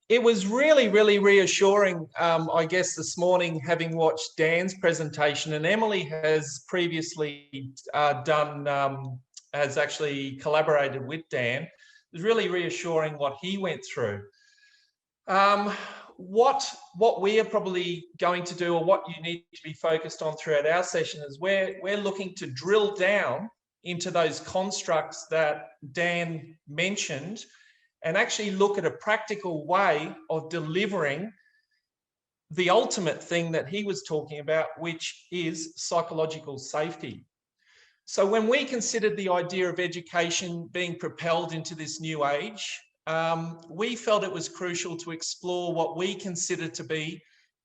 It was really, really reassuring, I guess, this morning, having watched Dan's presentation, and Emily has previously has actually collaborated with Dan. It was really reassuring what he went through. What we are probably going to do, or what you need to be focused on throughout our session, is we're looking to drill down into those constructs that Dan mentioned, and actually look at a practical way of delivering the ultimate thing that he was talking about, which is psychological safety. So when we considered the idea of education being propelled into this new age, we felt it was crucial to explore what we consider to be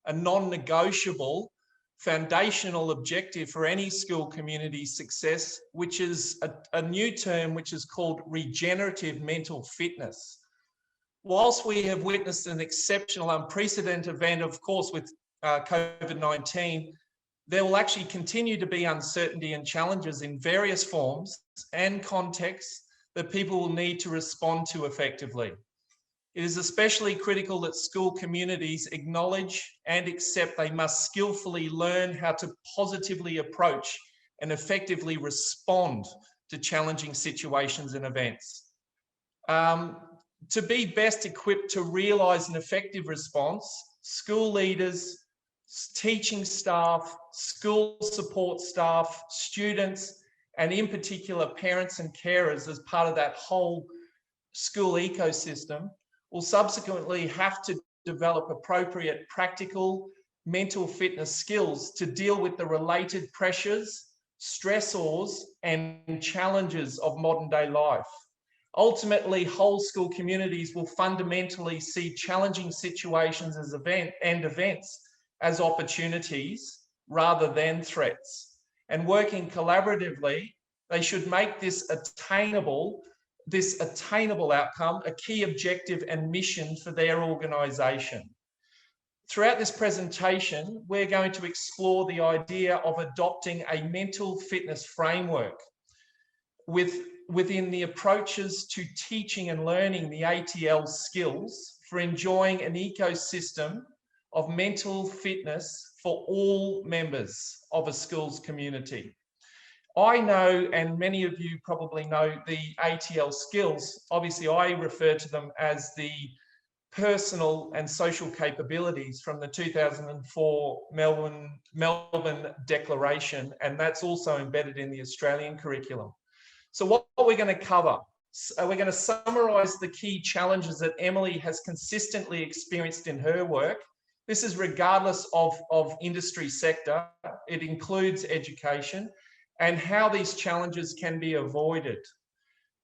a non-negotiable foundational objective for any school community success, which is a new term which is called regenerative mental fitness. Whilst we have witnessed an exceptional, unprecedented event, of course, with COVID-19, there will actually continue to be uncertainty and challenges in various forms and contexts that people will need to respond to effectively. It is especially critical that school communities acknowledge and accept they must skillfully learn how to positively approach and effectively respond to challenging situations and events. To be best equipped to realise an effective response, school leaders, teaching staff, school support staff, students, and in particular parents and carers as part of that whole school ecosystem will subsequently have to develop appropriate practical mental fitness skills to deal with the related pressures, stressors, and challenges of modern day life. Ultimately, whole school communities will fundamentally see challenging situations as events as opportunities rather than threats. And working collaboratively, they should make this attainable outcome a key objective and mission for their organisation. Throughout this presentation, we're going to explore the idea of adopting a mental fitness framework within the approaches to teaching and learning the ATL skills for enjoying an ecosystem of mental fitness for all members of a school's community. I know, and many of you probably know, the ATL skills. Obviously, I refer to them as the personal and social capabilities from the 2004 Melbourne Declaration, and that's also embedded in the Australian curriculum. So what we're going to cover, we're going to summarise the key challenges that Emily has consistently experienced in her work. This is regardless of industry sector. It includes education, and how these challenges can be avoided.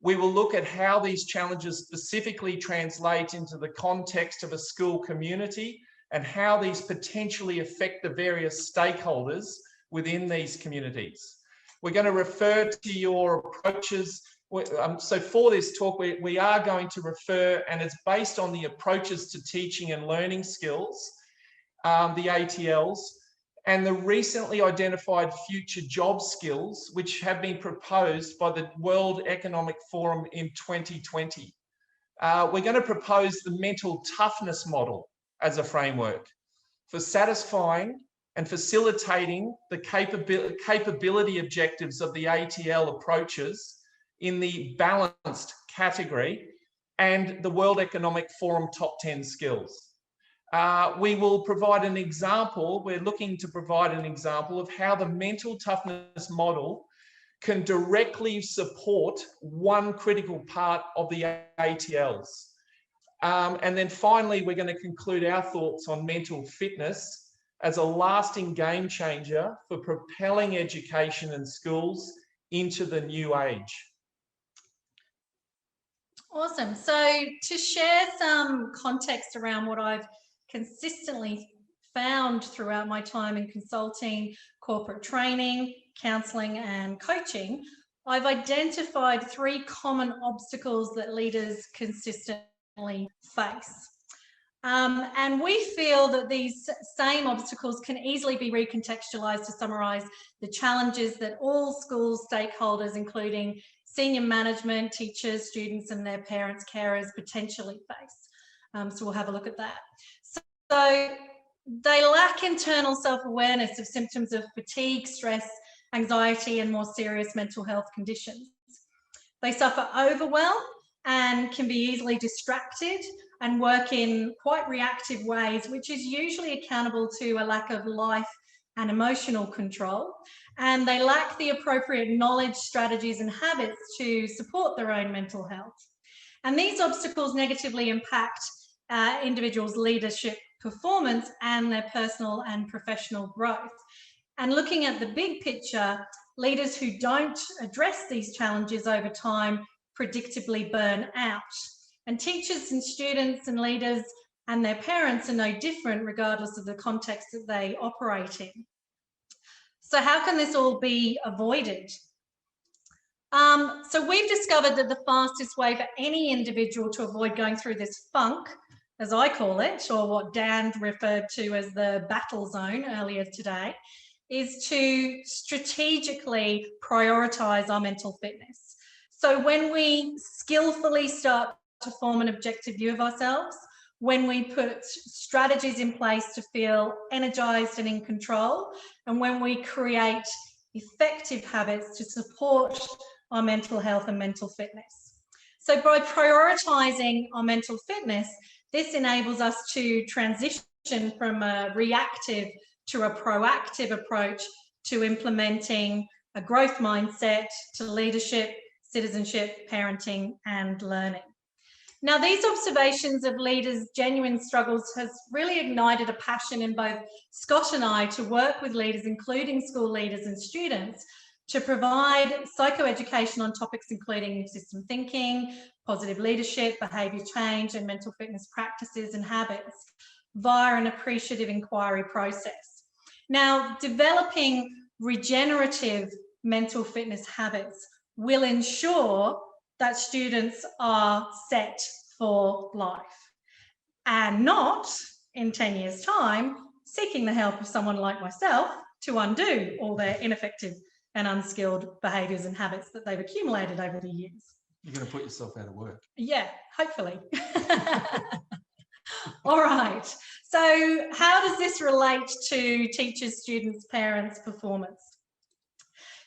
We will look at how these challenges specifically translate into the context of a school community and how these potentially affect the various stakeholders within these communities. We're going to refer to your approaches. So for this talk, we are going to refer, and it's based on the approaches to teaching and learning skills, the ATLs, and the recently identified future job skills, which have been proposed by the World Economic Forum in 2020. We're going to propose the mental toughness model as a framework for satisfying and facilitating the capability objectives of the ATL approaches in the balanced category and the World Economic Forum top 10 skills. We will provide an example. We're looking to provide an example of how the mental toughness model can directly support one critical part of the ATLs. And then finally, we're going to conclude our thoughts on mental fitness as a lasting game changer for propelling education and schools into the new age. Awesome. So to share some context around what I've consistently found throughout my time in consulting, corporate training, counselling and coaching, I've identified 3 common obstacles that leaders consistently face. And we feel that these same obstacles can easily be recontextualised to summarise the challenges that all school stakeholders, including senior management, teachers, students and their parents, carers, potentially face. So we'll have a look at that. So they lack internal self-awareness of symptoms of fatigue, stress, anxiety, and more serious mental health conditions. They suffer overwhelm and can be easily distracted and work in quite reactive ways, which is usually accountable to a lack of life and emotional control. And they lack the appropriate knowledge, strategies, and habits to support their own mental health. And these obstacles negatively impact individuals' leadership performance and their personal and professional growth. And looking at the big picture, leaders who don't address these challenges over time predictably burn out. And teachers and students and leaders and their parents are no different regardless of the context that they operate in. So how can this all be avoided? So we've discovered that the fastest way for any individual to avoid going through this funk, as I call it, or what Dan referred to as the battle zone earlier today, is to strategically prioritize our mental fitness. So when we skillfully start to form an objective view of ourselves, when we put strategies in place to feel energized and in control, and when we create effective habits to support our mental health and mental fitness. So by prioritizing our mental fitness, this enables us to transition from a reactive to a proactive approach to implementing a growth mindset, to leadership, citizenship, parenting, and learning. Now, these observations of leaders' genuine struggles has really ignited a passion in both Scott and I to work with leaders, including school leaders and students, to provide psychoeducation on topics including system thinking, positive leadership, behaviour change, and mental fitness practices and habits via an appreciative inquiry process. Now, developing regenerative mental fitness habits will ensure that students are set for life and not, in 10 years' time, seeking the help of someone like myself to undo all their ineffective and unskilled behaviours and habits that they've accumulated over the years. You're going to put yourself out of work. Yeah, hopefully. All right. So how does this relate to teachers, students, parents' performance?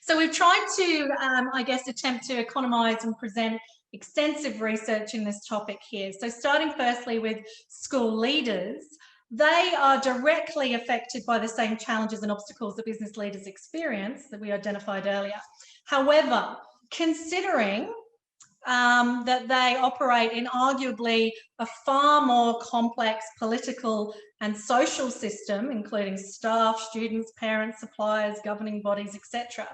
So we've tried to, I guess, attempt to economise and present extensive research in this topic here. So starting firstly with school leaders, they are directly affected by the same challenges and obstacles that business leaders experience that we identified earlier. However, considering that they operate in arguably a far more complex political and social system, including staff, students, parents, suppliers, governing bodies, etc.,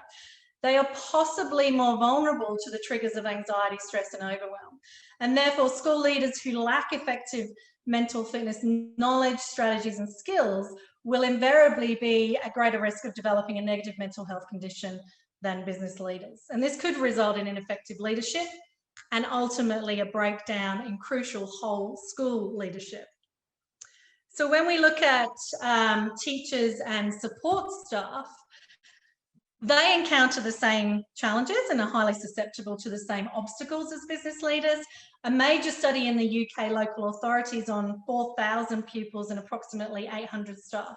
they are possibly more vulnerable to the triggers of anxiety, stress, and overwhelm. And therefore, school leaders who lack effective mental fitness knowledge, strategies, and skills will invariably be at greater risk of developing a negative mental health condition than business leaders. And this could result in ineffective leadership and ultimately a breakdown in crucial whole school leadership. So when we look at teachers and support staff, they encounter the same challenges and are highly susceptible to the same obstacles as business leaders. A major study in the UK local authorities on 4,000 pupils and approximately 800 staff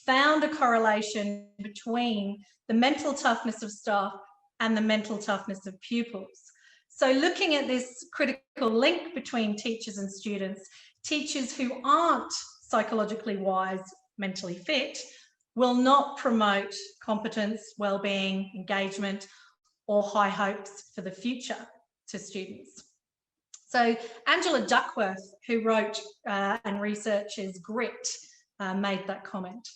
found a correlation between the mental toughness of staff and the mental toughness of pupils. So looking at this critical link between teachers and students, teachers who aren't psychologically wise, mentally fit, will not promote competence, well-being, engagement, or high hopes for the future to students. So Angela Duckworth, who wrote and researches Grit, made that comment.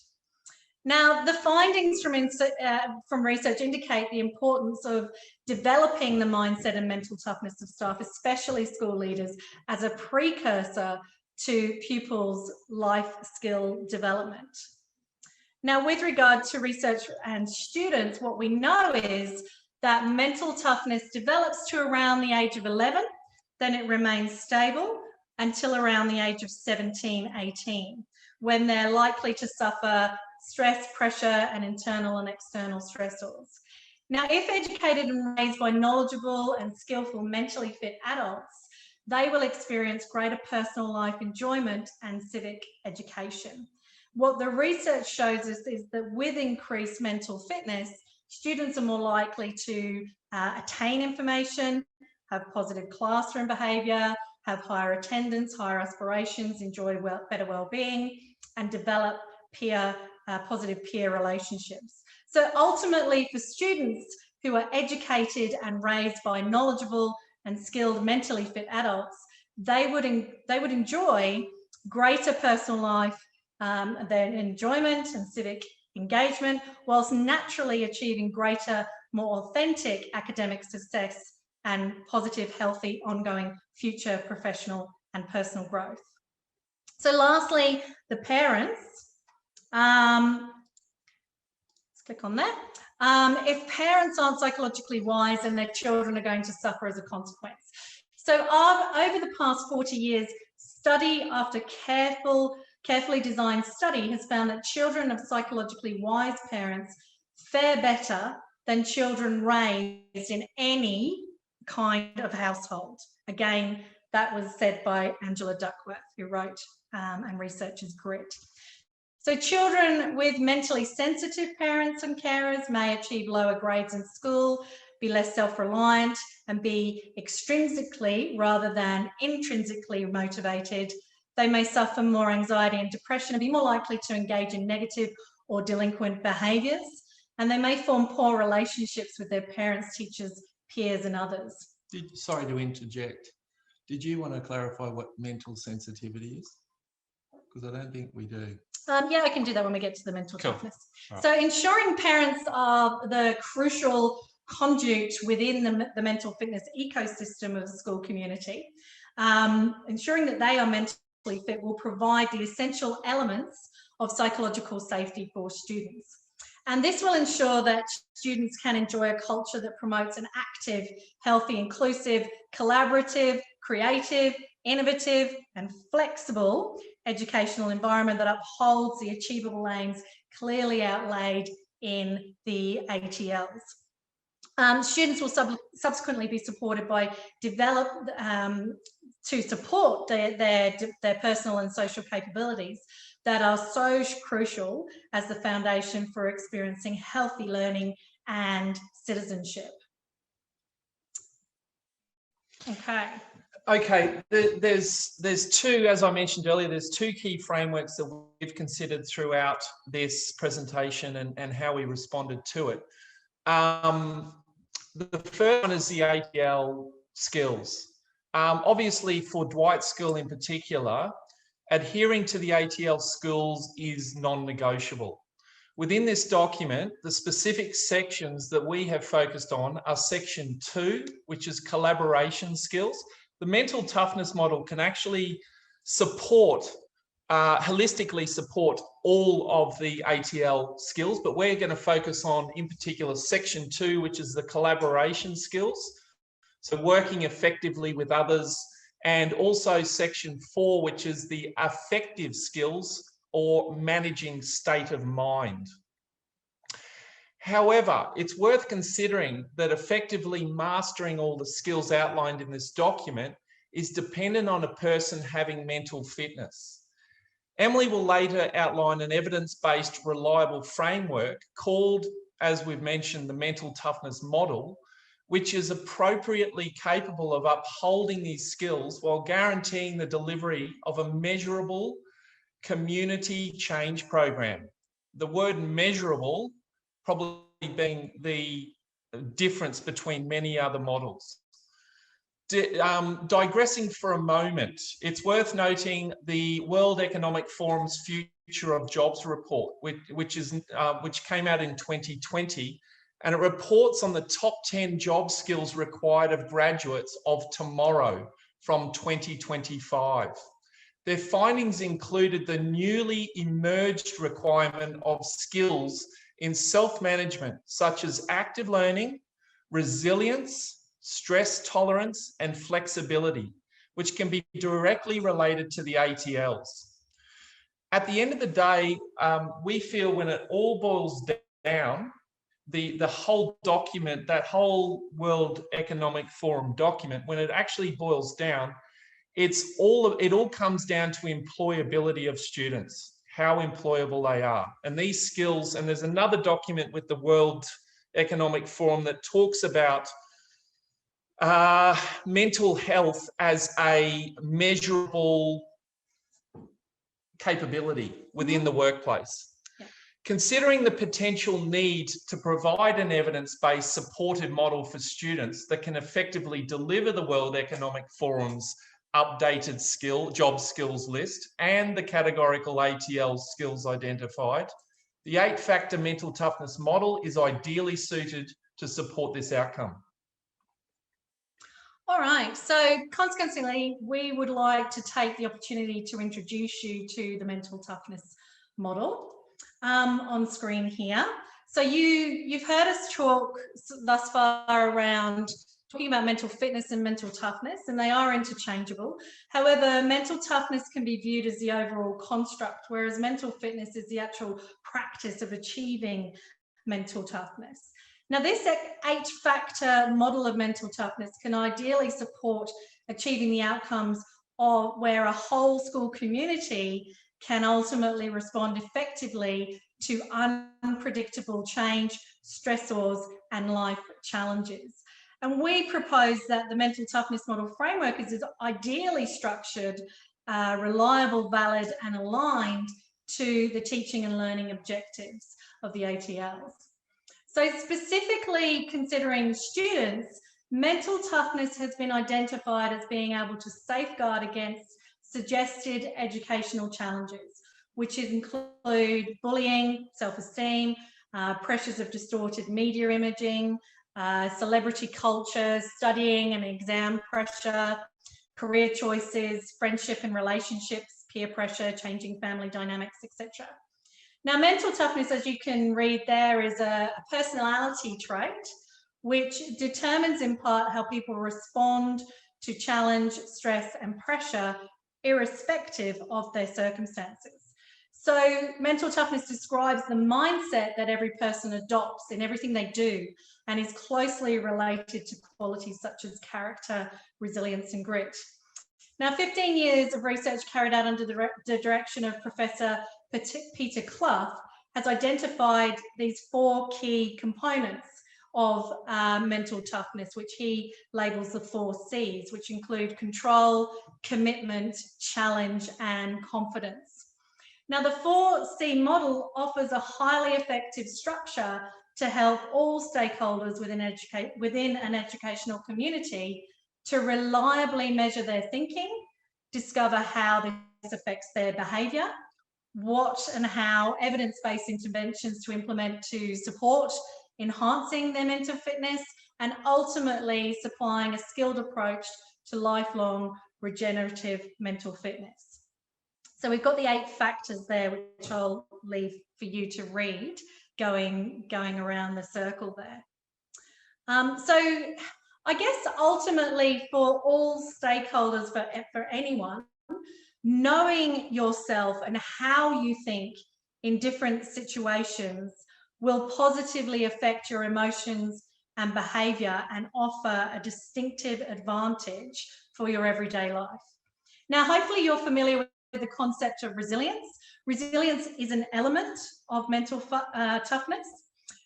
Now, the findings from research indicate the importance of developing the mindset and mental toughness of staff, especially school leaders, as a precursor to pupils' life skill development. Now, with regard to research and students, what we know is that mental toughness develops to around the age of 11, then it remains stable until around the age of 17, 18, when they're likely to suffer stress, pressure, and internal and external stressors. Now, if educated and raised by knowledgeable and skillful mentally fit adults, they will experience greater personal life enjoyment and civic education. What the research shows us is that with increased mental fitness, students are more likely to attain information, have positive classroom behaviour, have higher attendance, higher aspirations, enjoy better well-being, and develop positive peer relationships. So ultimately, for students who are educated and raised by knowledgeable and skilled mentally fit adults, they would enjoy greater personal life, their enjoyment and civic engagement, whilst naturally achieving greater, more authentic academic success and positive, healthy, ongoing future professional and personal growth. So lastly, the parents. Let's click on that. If parents aren't psychologically wise, then their children are going to suffer as a consequence. So over the past 40 years, study after carefully designed study has found that children of psychologically wise parents fare better than children raised in any kind of household. Again, that was said by Angela Duckworth, who wrote and researches Grit. So children with mentally sensitive parents and carers may achieve lower grades in school, be less self-reliant, and be extrinsically rather than intrinsically motivated. They may suffer more anxiety and depression and be more likely to engage in negative or delinquent behaviours. And they may form poor relationships with their parents, teachers, peers, and others. Sorry to interject. Did you want to clarify what mental sensitivity is? Because I don't think we do. Yeah, I can do that when we get to the mental toughness. Right. So ensuring parents are the crucial conduit within the mental fitness ecosystem of the school community. Ensuring that they are mentally fit will provide the essential elements of psychological safety for students. And this will ensure that students can enjoy a culture that promotes an active, healthy, inclusive, collaborative, creative, innovative, and flexible educational environment that upholds the achievable aims clearly outlaid in the ATLs. Students will subsequently be supported by to support their personal and social capabilities that are so crucial as the foundation for experiencing healthy learning and citizenship. Okay, there's two, as I mentioned earlier, there's two key frameworks that we've considered throughout this presentation and how we responded to it. The first one is the ATL skills. Obviously, for Dwight School in particular, adhering to the ATL skills is non-negotiable. Within this document, the specific sections that we have focused on are section 2, which is collaboration skills. The mental toughness model can actually support, holistically support all of the ATL skills, but we're going to focus on, in particular, section 2, which is the collaboration skills. So working effectively with others, and also section 4, which is the affective skills or managing state of mind. However, it's worth considering that effectively mastering all the skills outlined in this document is dependent on a person having mental fitness. Emily will later outline an evidence-based, reliable framework called, as we've mentioned, the mental toughness model, which is appropriately capable of upholding these skills while guaranteeing the delivery of a measurable community change program. The word measurable probably being the difference between many other models. Digressing for a moment, it's worth noting the World Economic Forum's Future of Jobs report, which came out in 2020, and it reports on the top 10 job skills required of graduates of tomorrow from 2025. Their findings included the newly emerged requirement of skills in self-management, such as active learning, resilience, stress tolerance, and flexibility, which can be directly related to the ATLs. At the end of the day, we feel when it all boils down, the whole document, that whole World Economic Forum document, when it actually boils down, it all comes down to employability of students, how employable they are. And these skills, and there's another document with the World Economic Forum that talks about mental health as a measurable capability within the workplace. Yeah. Considering the potential need to provide an evidence-based supported model for students that can effectively deliver the World Economic Forum's updated job skills list and the categorical ATL skills identified, the 8-factor mental toughness model is ideally suited to support this outcome. All right, so consequently, we would like to take the opportunity to introduce you to the mental toughness model on screen here. So you've heard us talk thus far around talking about mental fitness and mental toughness, and they are interchangeable. However, mental toughness can be viewed as the overall construct, whereas mental fitness is the actual practice of achieving mental toughness. Now, this 8-factor model of mental toughness can ideally support achieving the outcomes of where a whole school community can ultimately respond effectively to unpredictable change, stressors, and life challenges. And we propose that the mental toughness model framework is ideally structured, reliable, valid, and aligned to the teaching and learning objectives of the ATLs. So specifically considering students, mental toughness has been identified as being able to safeguard against suggested educational challenges, which include bullying, self-esteem, pressures of distorted media imaging, celebrity culture, studying and exam pressure, career choices, friendship and relationships, peer pressure, changing family dynamics, etc. Now, mental toughness, as you can read there, is a personality trait which determines in part how people respond to challenge, stress, and pressure, irrespective of their circumstances. So mental toughness describes the mindset that every person adopts in everything they do and is closely related to qualities such as character, resilience, and grit. Now, 15 years of research carried out under the direction of Professor Peter Clough has identified these 4 key components of mental toughness, which he labels the 4 C's, which include control, commitment, challenge, and confidence. Now, the 4C model offers a highly effective structure to help all stakeholders within an educational community to reliably measure their thinking, discover how this affects their behaviour, what and how evidence-based interventions to implement to support enhancing their mental fitness, and ultimately supplying a skilled approach to lifelong regenerative mental fitness. So we've got the 8 factors there, which I'll leave for you to read, going around the circle there. So I guess ultimately for all stakeholders, for anyone, knowing yourself and how you think in different situations will positively affect your emotions and behaviour and offer a distinctive advantage for your everyday life. Now, hopefully you're familiar with the concept of resilience. Resilience is an element of mental toughness.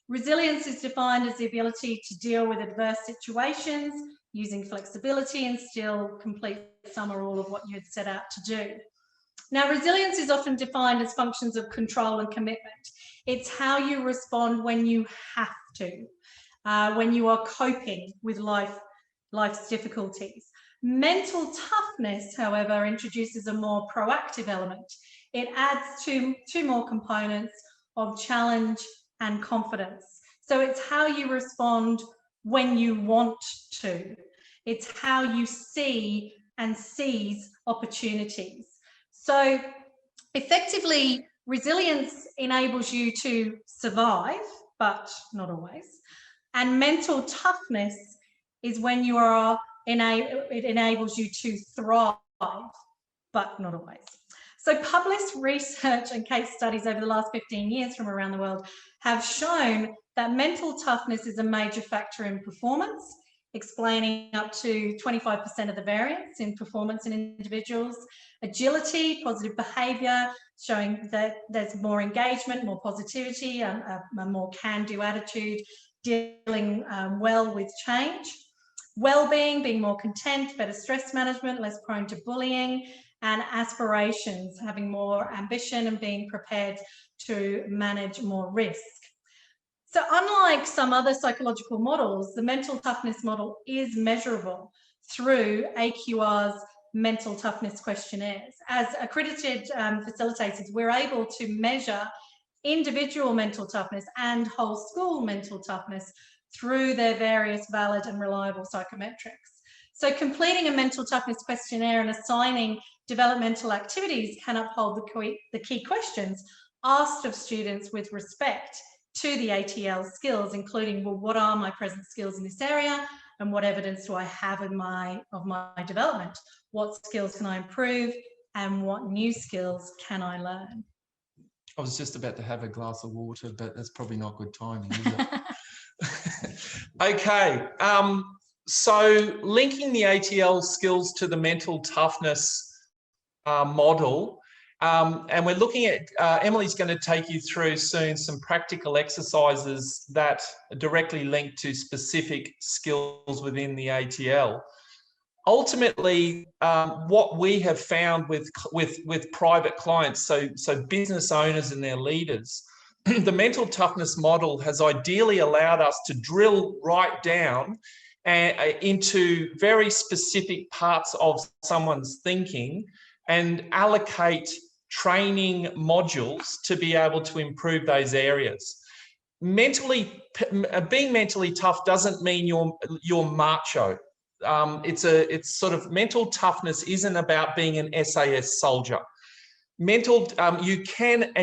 Resilience is defined as the ability to deal with adverse situations using flexibility and still complete some or all of what you had set out to do. Now, resilience is often defined as functions of control and commitment. It's how you respond when you have to, when you are coping with life's difficulties. Mental toughness, however, introduces a more proactive element. It adds two more components of challenge and confidence. So it's how you respond when you want to. It's how you see and seize opportunities. So effectively, resilience enables you to survive, but not always. And mental toughness is when you are it enables you to thrive, but not always. So published research and case studies over the last 15 years from around the world have shown that mental toughness is a major factor in performance, explaining up to 25% of the variance in performance in individuals. Agility, positive behaviour, showing that there's more engagement, more positivity, a more can-do attitude, dealing well with change. Well-being, being more content, better stress management, less prone to bullying, and aspirations, having more ambition and being prepared to manage more risk. So unlike some other psychological models, the mental toughness model is measurable through AQR's mental toughness questionnaires. As accredited facilitators, we're able to measure individual mental toughness and whole school mental toughness through their various valid and reliable psychometrics. So completing a mental toughness questionnaire and assigning developmental activities can uphold the key questions asked of students with respect to the ATL skills, including, well, what are my present skills in this area and what evidence do I have of my development? What skills can I improve and what new skills can I learn? I was just about to have a glass of water, but that's probably not good timing, is it? Okay, so linking the ATL skills to the mental toughness model, and we're looking at, Emily's going to take you through soon some practical exercises that are directly linked to specific skills within the ATL. Ultimately, what we have found with private clients, so business owners and their leaders, the mental toughness model has ideally allowed us to drill right down into very specific parts of someone's thinking and allocate training modules to be able to improve those areas. Being mentally tough doesn't mean you're macho. It's sort of, mental toughness isn't about being an SAS soldier. You can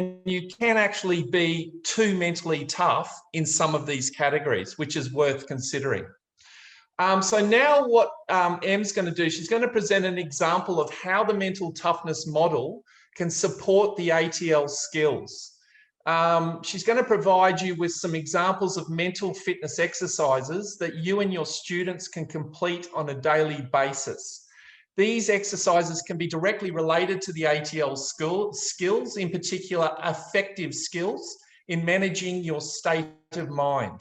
actually be too mentally tough in some of these categories, which is worth considering. So now what Em's going to do, she's going to present an example of how the mental toughness model can support the ATL skills. She's going to provide you with some examples of mental fitness exercises that you and your students can complete on a daily basis. These exercises can be directly related to the ATL skills, in particular affective skills in managing your state of mind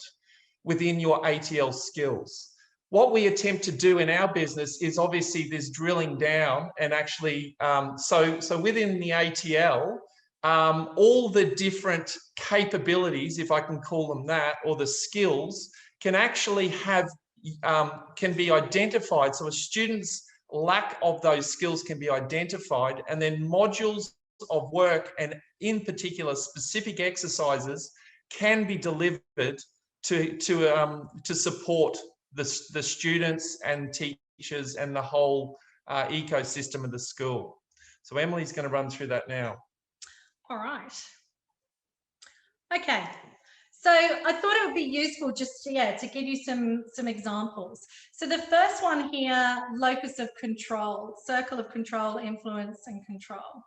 within your ATL skills. What we attempt to do in our business is obviously this drilling down and actually, so within the ATL, all the different capabilities, if I can call them that, or the skills can actually can be identified. So a student's lack of those skills can be identified, and then modules of work and in particular specific exercises can be delivered to support the students and teachers and the whole ecosystem of the school. So Emily's going to run through that now. All right. Okay. So I thought it would be useful just to give you some examples. So the first one here, locus of control, circle of control, influence and control.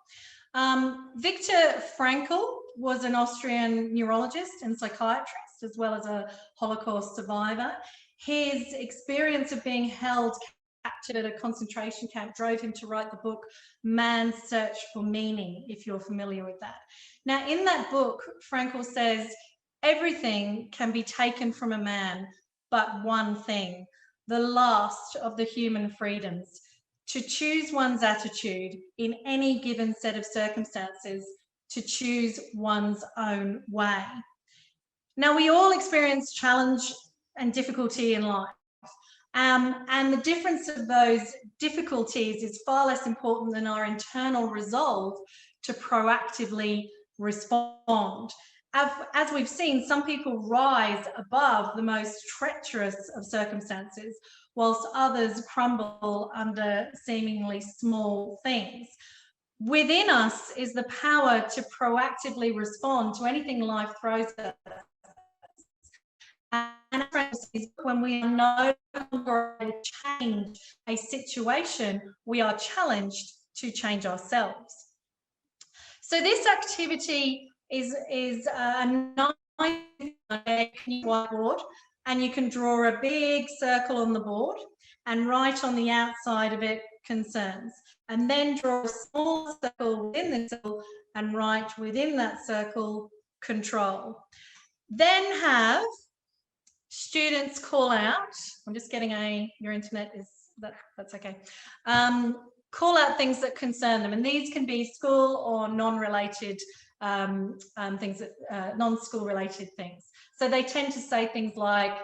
Viktor Frankl was an Austrian neurologist and psychiatrist, as well as a Holocaust survivor. His experience of being held captured at a concentration camp drove him to write the book Man's Search for Meaning, if you're familiar with that. Now, in that book, Frankl says, everything can be taken from a man, but one thing, the last of the human freedoms, to choose one's attitude in any given set of circumstances, to choose one's own way. Now, we all experience challenge and difficulty in life. And the difference of those difficulties is far less important than our internal resolve to proactively respond. As we've seen, some people rise above the most treacherous of circumstances, whilst others crumble under seemingly small things. Within us is the power to proactively respond to anything life throws at us. And when we are no longer able to change a situation, we are challenged to change ourselves. So this activity is a nice whiteboard and you can draw a big circle on the board and write on the outside of it concerns, and then draw a small circle within the circle and write within that circle control. Then have students call out, I'm just getting your internet is, that's okay. Call out things that concern them, and these can be school or non-related things, non-school related things. So they tend to say things like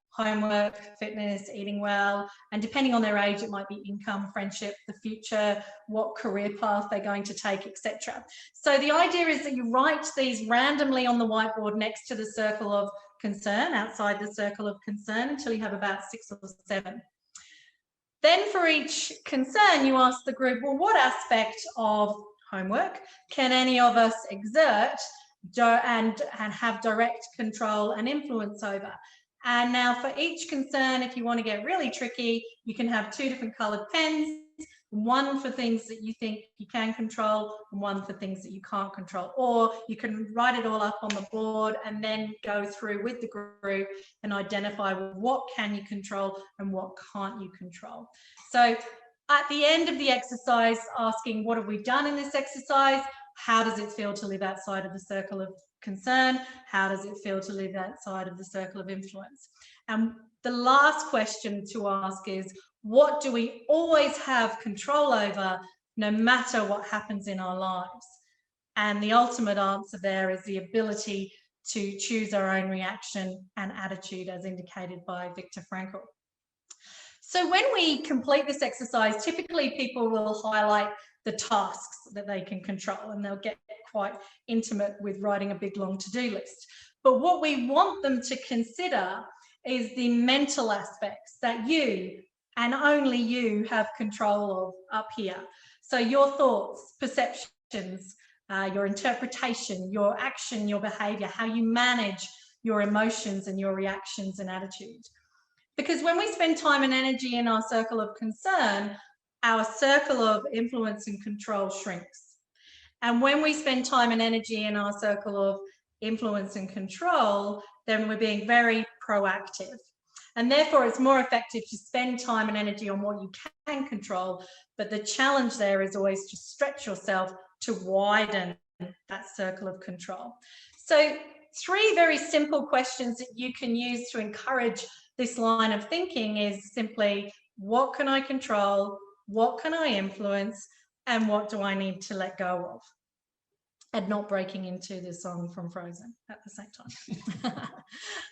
homework, fitness, eating well, and depending on their age, it might be income, friendship, the future, what career path they're going to take, etc. So the idea is that you write these randomly on the whiteboard next to the circle of concern, outside the circle of concern, until you have about 6 or 7. Then for each concern, you ask the group, well, what aspect of homework can any of us exert and have direct control and influence over? And now for each concern, if you want to get really tricky, you can have 2 different colored pens, one for things that you think you can control and one for things that you can't control. Or you can write it all up on the board and then go through with the group and identify what can you control and what can't you control. So at the end of the exercise, asking what have we done in this exercise? How does it feel to live outside of the circle of concern? How does it feel to live outside of the circle of influence? And the last question to ask is, what do we always have control over, no matter what happens in our lives? And the ultimate answer there is the ability to choose our own reaction and attitude, as indicated by Viktor Frankl. So when we complete this exercise, typically people will highlight the tasks that they can control, and they'll get quite intimate with writing a big long to-do list. But what we want them to consider is the mental aspects that you and only you have control of up here. So your thoughts, perceptions, your interpretation, your action, your behavior, how you manage your emotions and your reactions and attitude. Because when we spend time and energy in our circle of concern, our circle of influence and control shrinks. And when we spend time and energy in our circle of influence and control, then we're being very proactive. And therefore, it's more effective to spend time and energy on what you can control. But the challenge there is always to stretch yourself to widen that circle of control. So 3 very simple questions that you can use to encourage this line of thinking is simply, what can I control? What can I influence? And what do I need to let go of? And not breaking into the song from Frozen at the same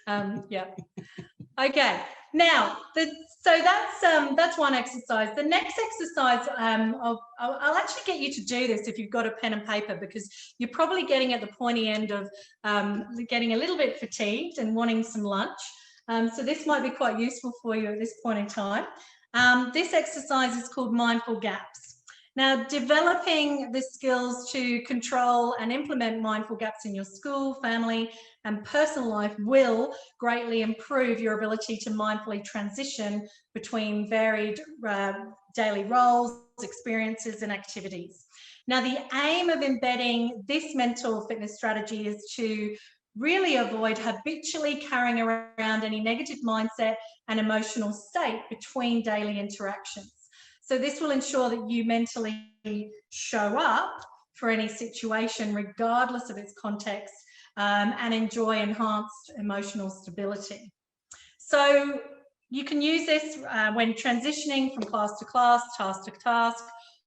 time. Yeah. Okay. Now, so that's one exercise. The next exercise, I'll actually get you to do this if you've got a pen and paper, because you're probably getting at the pointy end of getting a little bit fatigued and wanting some lunch. So this might be quite useful for you at this point in time. This exercise is called Mindful Gaps. Now, developing the skills to control and implement mindful gaps in your school, family, and personal life will greatly improve your ability to mindfully transition between varied daily roles, experiences, and activities. Now, the aim of embedding this mental fitness strategy is to really avoid habitually carrying around any negative mindset and emotional state between daily interactions. So this will ensure that you mentally show up for any situation, regardless of its context, and enjoy enhanced emotional stability. So you can use this when transitioning from class to class, task to task,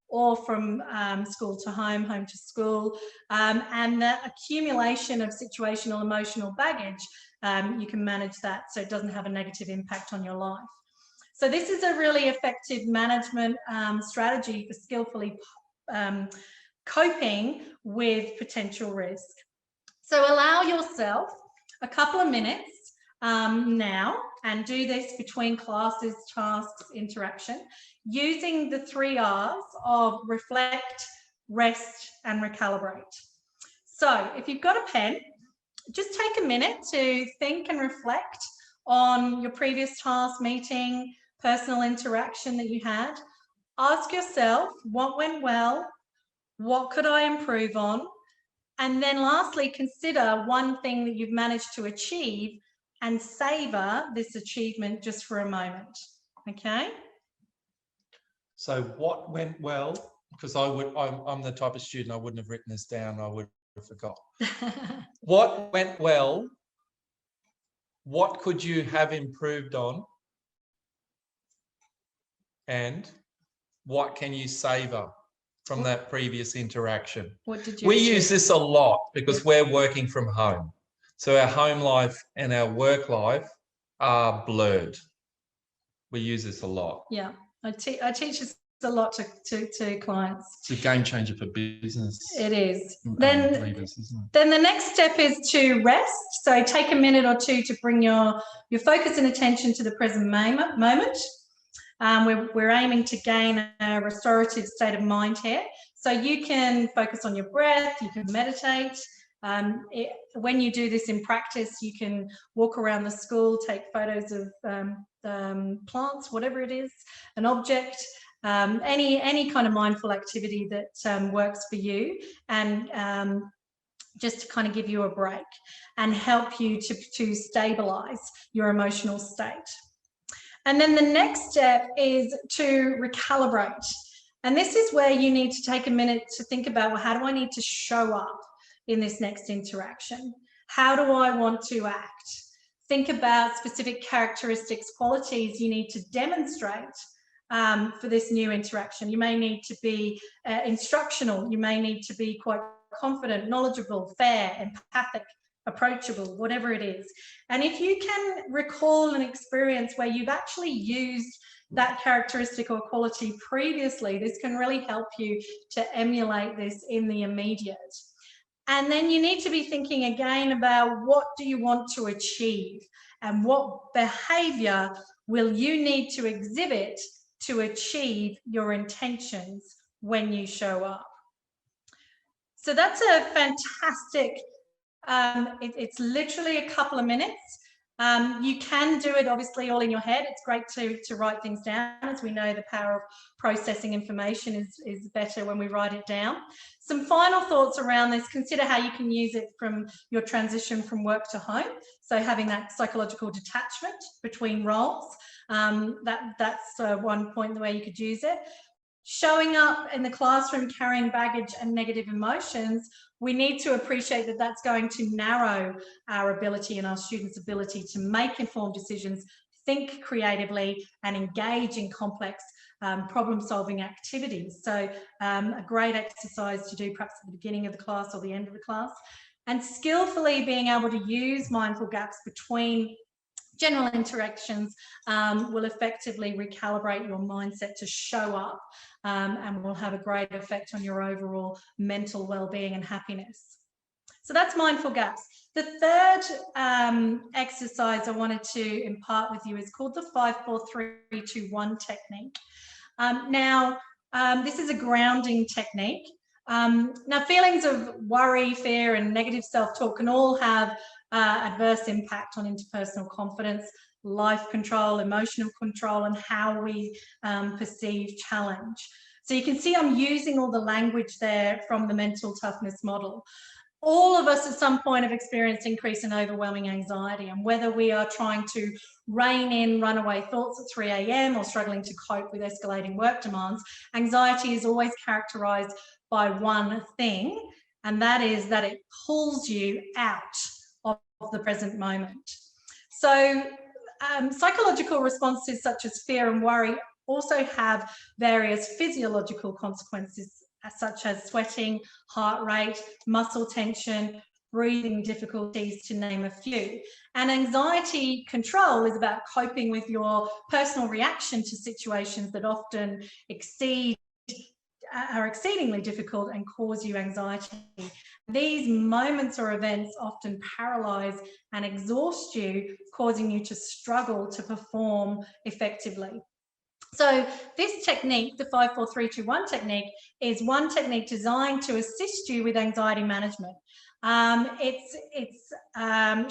or from school to home, home to school, and the accumulation of situational emotional baggage, you can manage that so it doesn't have a negative impact on your life. So this is a really effective management strategy for skillfully coping with potential risk. So allow yourself a couple of minutes now, and do this between classes, tasks, interaction, using the 3 R's of reflect, rest, and recalibrate. So if you've got a pen, just take a minute to think and reflect on your previous task, meeting, personal interaction that you had. Ask yourself, what went well? What could I improve on? And then lastly, consider one thing that you've managed to achieve and savor this achievement just for a moment. Okay? So what went well? Because I'm the type of student, I wouldn't have written this down. I would have forgot. What went well? What could you have improved on? And what can you savor from that previous interaction? What did you We achieve? use this a lot because we're working from home. So our home life and our work life are blurred. We use this a lot. Yeah, I teach this a lot to clients. It's a game changer for business. It is. Leaders, isn't it? Then the next step is to rest. So take a minute or two to bring your focus and attention to the present moment. We're aiming to gain a restorative state of mind here. So you can focus on your breath, you can meditate. When you do this in practice, you can walk around the school, take photos of plants, whatever it is, an object, any kind of mindful activity that works for you, and just to kind of give you a break and help you to stabilize your emotional state. And then the next step is to recalibrate. And this is where you need to take a minute to think about, well, how do I need to show up in this next interaction? How do I want to act? Think about specific characteristics, qualities you need to demonstrate for this new interaction. You may need to be instructional. You may need to be quite confident, knowledgeable, fair, empathic, approachable, whatever it is. And if you can recall an experience where you've actually used that characteristic or quality previously, this can really help you to emulate this in the immediate. And then you need to be thinking again about what do you want to achieve and what behavior will you need to exhibit to achieve your intentions when you show up. So that's a fantastic, it's literally a couple of minutes. You can do it obviously all in your head. It's great to write things down. As we know, the power of processing information is better when we write it down. Some final thoughts around this: consider how you can use it from your transition from work to home. So having that psychological detachment between roles, that's one point the way you could use it. Showing up in the classroom carrying baggage and negative emotions, we need to appreciate that that's going to narrow our ability and our students' ability to make informed decisions, think creatively, and engage in complex problem-solving activities. So a great exercise to do perhaps at the beginning of the class or the end of the class. And skillfully being able to use mindful gaps between general interactions will effectively recalibrate your mindset to show up and will have a great effect on your overall mental well-being and happiness. So that's mindful gaps. The third exercise I wanted to impart with you is called the 5-4-3-2-1 technique. This is a grounding technique. Now, feelings of worry, fear, and negative self-talk can all have adverse impact on interpersonal confidence, life control, emotional control, and how we perceive challenge. So you can see I'm using all the language there from the mental toughness model. All of us at some point have experienced increase in overwhelming anxiety, and whether we are trying to rein in runaway thoughts at 3 a.m. or struggling to cope with escalating work demands, anxiety is always characterized by one thing, and that is that it pulls you out of the present moment. So psychological responses such as fear and worry also have various physiological consequences, such as sweating, heart rate, muscle tension, breathing difficulties, to name a few. And anxiety control is about coping with your personal reaction to situations that often are exceedingly difficult and cause you anxiety. These moments or events often paralyze and exhaust you, causing you to struggle to perform effectively. So this technique, the 5-4-3-2-1 technique, is one technique designed to assist you with anxiety management. It's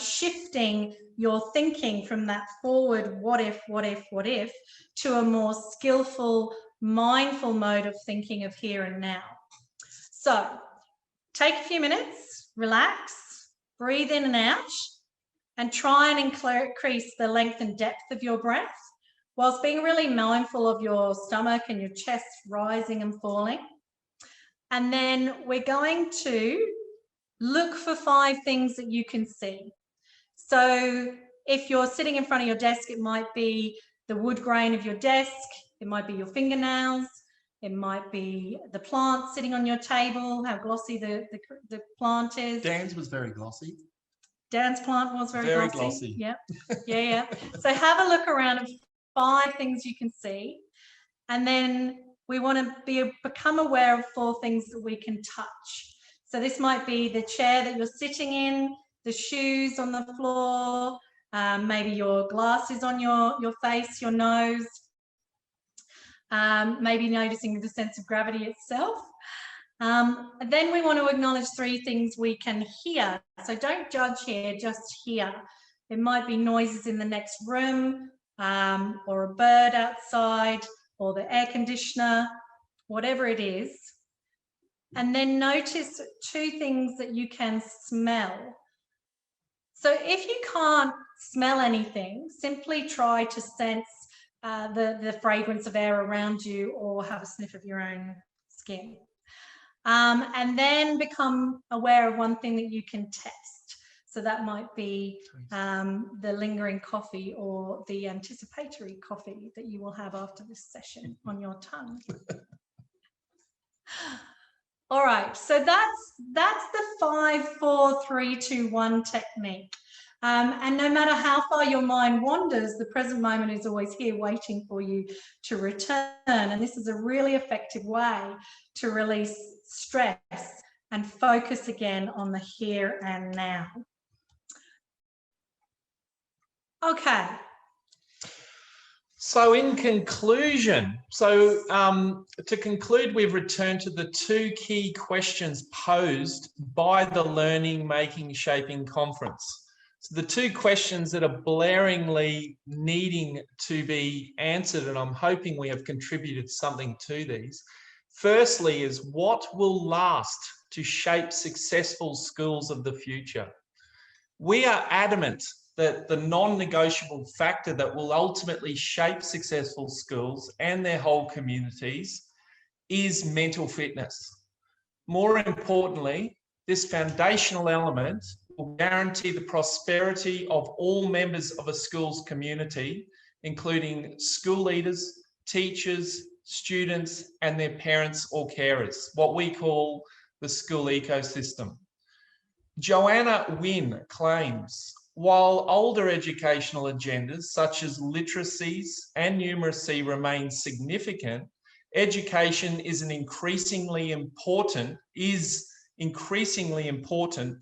shifting your thinking from that forward what if to a more skillful, mindful mode of thinking of here and now. So take a few minutes, relax, breathe in and out, and try and increase the length and depth of your breath whilst being really mindful of your stomach and your chest rising and falling. And then we're going to look for 5 things that you can see. So if you're sitting in front of your desk, it might be the wood grain of your desk, it might be your fingernails, it might be the plant sitting on your table, how glossy the plant is. Dan's was very glossy. Dan's plant was very glossy. Yep. Yeah. So have a look around at 5 things you can see. And then we want to become aware of 4 things that we can touch. So this might be the chair that you're sitting in, the shoes on the floor, maybe your glasses on your face, your nose, maybe noticing the sense of gravity itself. Then we want to acknowledge 3 things we can hear. So don't judge here, just hear. It might be noises in the next room, or a bird outside, or the air conditioner, whatever it is. And then notice 2 things that you can smell. So if you can't smell anything, simply try to sense the fragrance of air around you, or have a sniff of your own skin. And then become aware of 1 thing that you can test. So that might be the lingering coffee or the anticipatory coffee that you will have after this session on your tongue. All right, so that's the 5, 4, 3, 2, 1 technique. And no matter how far your mind wanders, the present moment is always here waiting for you to return. And this is a really effective way to release stress and focus again on the here and now. Okay. So in conclusion, to conclude, we've returned to the 2 key questions posed by the Learning, Making, Shaping Conference. So the 2 questions that are blaringly needing to be answered, and I'm hoping we have contributed something to these. Firstly is, what will last to shape successful schools of the future? We are adamant that the non-negotiable factor that will ultimately shape successful schools and their whole communities is mental fitness. More importantly, this foundational element will guarantee the prosperity of all members of a school's community, including school leaders, teachers, students, and their parents or carers, what we call the school ecosystem. Joanna Wynne claims, while older educational agendas such as literacies and numeracy remain significant, education is increasingly important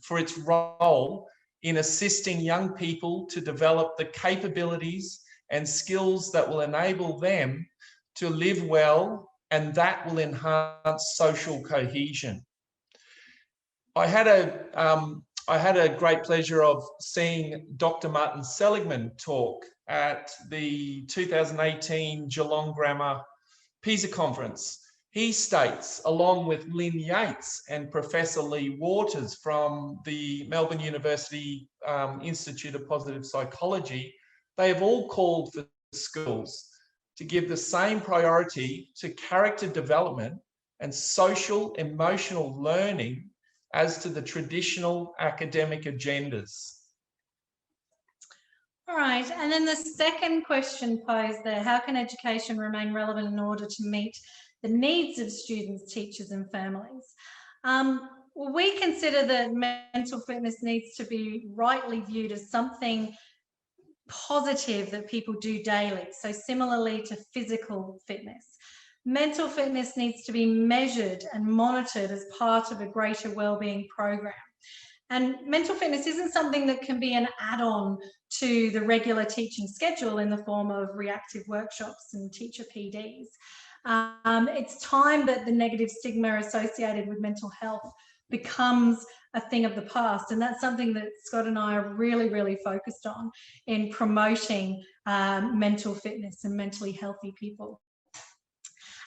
for its role in assisting young people to develop the capabilities and skills that will enable them to live well, and that will enhance social cohesion. I had a great pleasure of seeing Dr. Martin Seligman talk at the 2018 Geelong Grammar PISA conference. He states, along with Lynn Yates and Professor Lee Waters from the Melbourne University Institute of Positive Psychology, they have all called for schools to give the same priority to character development and social emotional learning as to the traditional academic agendas. All right, and then the second question posed there, how can education remain relevant in order to meet the needs of students, teachers and families? We consider that mental fitness needs to be rightly viewed as something positive that people do daily. So similarly to physical fitness. Mental fitness needs to be measured and monitored as part of a greater wellbeing program. And mental fitness isn't something that can be an add-on to the regular teaching schedule in the form of reactive workshops and teacher PDs. It's time that the negative stigma associated with mental health becomes a thing of the past. And that's something that Scott and I are really, really focused on in promoting mental fitness and mentally healthy people.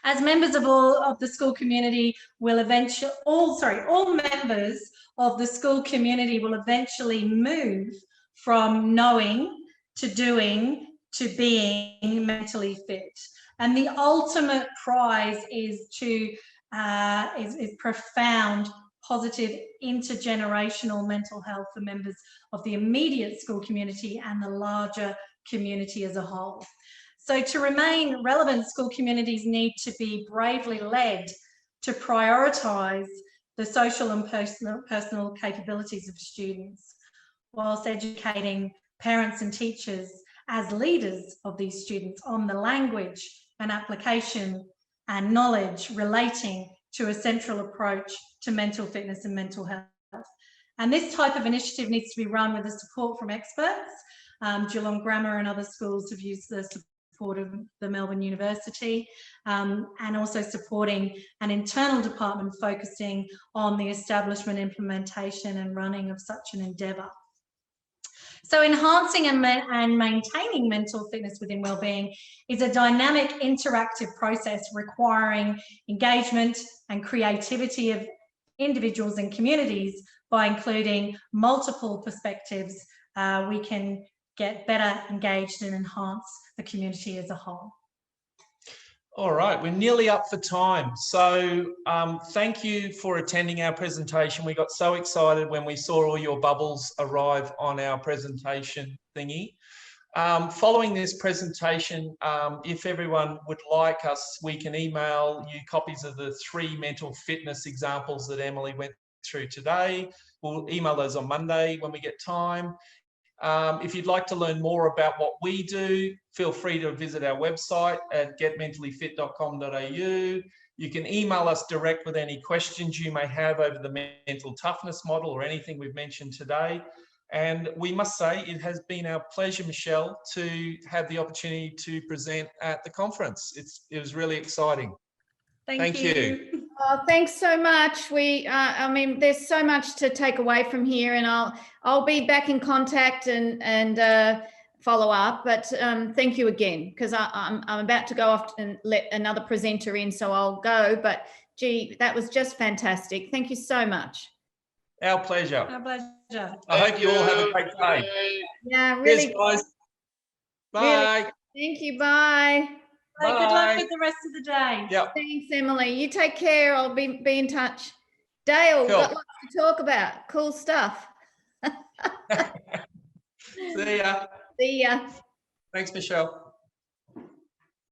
As members of all the school community will eventually, all members of the school community will eventually move from knowing to doing to being mentally fit. And the ultimate prize is profound, positive, intergenerational mental health for members of the immediate school community and the larger community as a whole. So to remain relevant, school communities need to be bravely led to prioritise the social and personal capabilities of students, whilst educating parents and teachers as leaders of these students on the language and application and knowledge relating to a central approach to mental fitness and mental health. And this type of initiative needs to be run with the support from experts. Geelong Grammar and other schools have used the support of the Melbourne University, and also supporting an internal department focusing on the establishment, implementation and running of such an endeavour. So enhancing and maintaining mental fitness within wellbeing is a dynamic, interactive process requiring engagement and creativity of individuals and communities. By including multiple perspectives, we can get better engaged and enhance the community as a whole. All right, we're nearly up for time. So thank you for attending our presentation. We got so excited when we saw all your bubbles arrive on our presentation thingy. Following this presentation, if everyone would like us, we can email you copies of the 3 mental fitness examples that Emily went through today. We'll email those on Monday when we get time. If you'd like to learn more about what we do, feel free to visit our website at getmentallyfit.com.au. You can email us direct with any questions you may have over the mental toughness model or anything we've mentioned today. And we must say it has been our pleasure, Michelle, to have the opportunity to present at the conference. It was really exciting. Thank you. Oh, thanks so much. I mean, there's so much to take away from here, and I'll be back in contact and follow up. But thank you again, because I'm about to go off and let another presenter in, so I'll go. But gee, that was just fantastic. Thank you so much. Our pleasure. Our pleasure. I hope you all have a great day. Yeah, really. Cheers, guys. Bye. Really. Thank you. Bye. Good luck with the rest of the day. Yep. Thanks, Emily. You take care. I'll be in touch. Dale, Cool. got lots to talk about. Cool stuff. See ya. See ya. Thanks, Michelle.